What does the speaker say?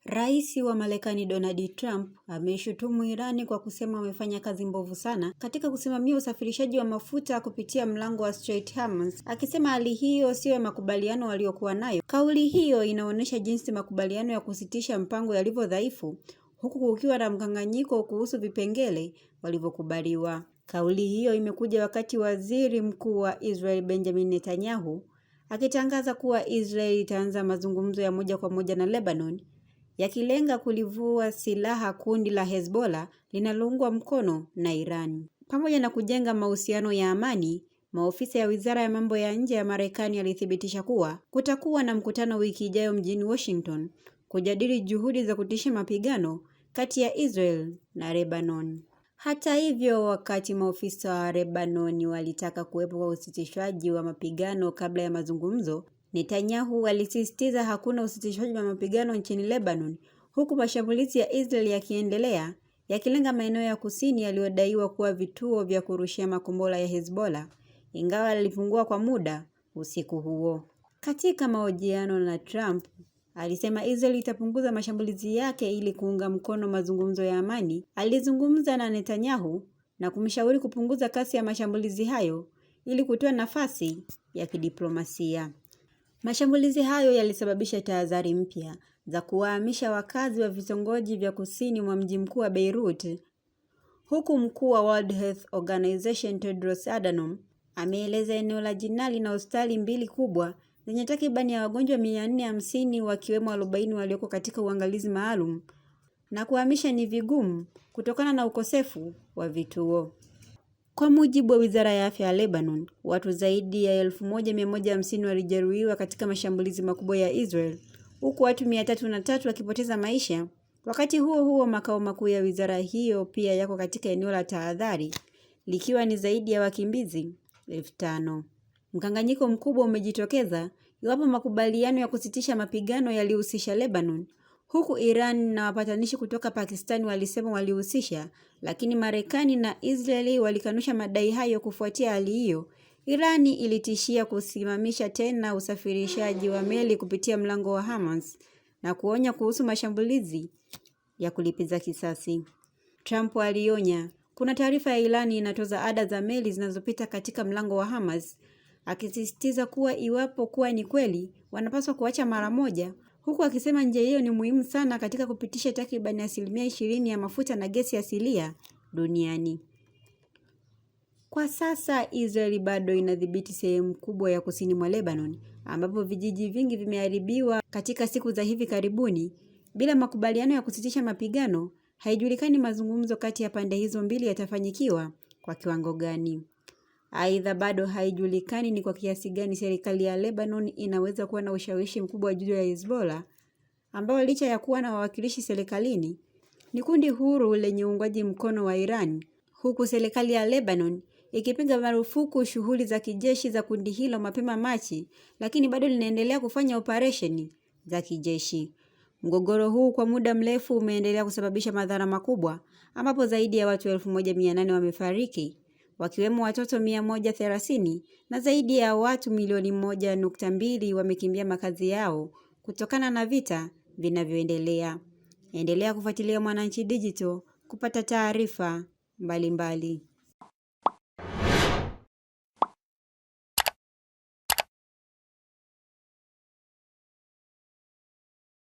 Rais wa Marekani Donald Trump ameishutumu Irani kwa kusema wamefanya kazi mbovu sana katika kusimamia usafirishaji wa mafuta kupitia mlango wa Strait Hormuz, akisema hali hiyo sio ya makubaliano waliokuwa nayo. Kauli hiyo inaonyesha jinsi makubaliano ya kusitisha mpango yalivyo dhaifu, huku kukiwa na mkanganyiko kuhusu vipengele walivyokubaliwa. Kauli hiyo imekuja wakati Waziri Mkuu wa Israel Benjamin Netanyahu akitangaza kuwa Israel itaanza mazungumzo ya moja kwa moja na Lebanon, yakilenga kulivua silaha kundi la Hezbollah linaloungwa mkono na Iran. Pamoja na kujenga mahusiano ya amani, maofisa ya Wizara ya Mambo ya Nje ya Marekani yalithibitisha kuwa kutakuwa na mkutano wiki ijayo mjini Washington kujadili juhudi za kutisha mapigano kati ya Israel na Lebanon. Hata hivyo, wakati maofisa wa Lebanon walitaka kuwepo kwa usitishwaji wa mapigano kabla ya mazungumzo, Netanyahu alisisitiza hakuna usitishwaji wa mapigano nchini Lebanon, huku mashambulizi ya Israel yakiendelea, yakilenga maeneo ya kusini yaliyodaiwa kuwa vituo vya kurushia makombora ya Hezbollah, ingawa yalipungua kwa muda usiku huo. Katika mahojiano na Trump, alisema Israel itapunguza mashambulizi yake ili kuunga mkono mazungumzo ya amani. Alizungumza na Netanyahu na kumshauri kupunguza kasi ya mashambulizi hayo ili kutoa nafasi ya kidiplomasia. Mashambulizi hayo yalisababisha tahadhari mpya za kuwahamisha wakazi wa vitongoji vya kusini mwa mji mkuu wa Beirut, huku mkuu wa World Health Organization Tedros Adhanom ameeleza eneo la Jinali na hospitali mbili kubwa zenye takribani ya wagonjwa 450 wakiwemo 40 walioko katika uangalizi maalum na kuhamisha ni vigumu kutokana na ukosefu wa vituo. Kwa mujibu wa Wizara ya Afya ya Lebanon, watu zaidi ya 1150 walijeruhiwa katika mashambulizi makubwa ya Israel, huku watu 303 wakipoteza maisha. Wakati huo huo, makao makuu ya wizara hiyo pia yako katika eneo la tahadhari, likiwa ni zaidi ya wakimbizi 5,000. Mkanganyiko mkubwa umejitokeza iwapo makubaliano ya kusitisha mapigano yalihusisha Lebanon, huku Iran na wapatanishi kutoka Pakistan walisema walihusisha, lakini Marekani na Israeli walikanusha madai hayo. Kufuatia hali hiyo, Irani ilitishia kusimamisha tena usafirishaji wa meli kupitia mlango wa Hormuz na kuonya kuhusu mashambulizi ya kulipiza kisasi. Trump alionya kuna taarifa ya Irani inatoza ada za meli zinazopita katika mlango wa Hormuz, akisisitiza kuwa iwapo kuwa ni kweli wanapaswa kuacha mara moja, huku akisema njia hiyo ni muhimu sana katika kupitisha takriban 20% ya mafuta na gesi asilia duniani. Kwa sasa Israeli bado inadhibiti sehemu kubwa ya kusini mwa Lebanon, ambapo vijiji vingi vimeharibiwa katika siku za hivi karibuni. Bila makubaliano ya kusitisha mapigano, haijulikani mazungumzo kati ya pande hizo mbili yatafanyikiwa kwa kiwango gani. Aidha, bado haijulikani ni kwa kiasi gani serikali ya Lebanon inaweza kuwa na ushawishi mkubwa juu ya Hezbollah, ambao licha ya kuwa na wawakilishi serikalini, ni kundi huru lenye uungwaji mkono wa Iran, huku serikali ya Lebanon ikipiga marufuku shughuli za kijeshi za kundi hilo mapema Machi, lakini bado linaendelea kufanya operesheni za kijeshi. Mgogoro huu kwa muda mrefu umeendelea kusababisha madhara makubwa, ambapo zaidi ya watu 1800 wamefariki, wakiwemo watoto 130 na zaidi ya watu milioni 1.2 wamekimbia makazi yao kutokana na vita vinavyoendelea. Endelea kufuatilia Mwananchi Digital kupata taarifa mbalimbali.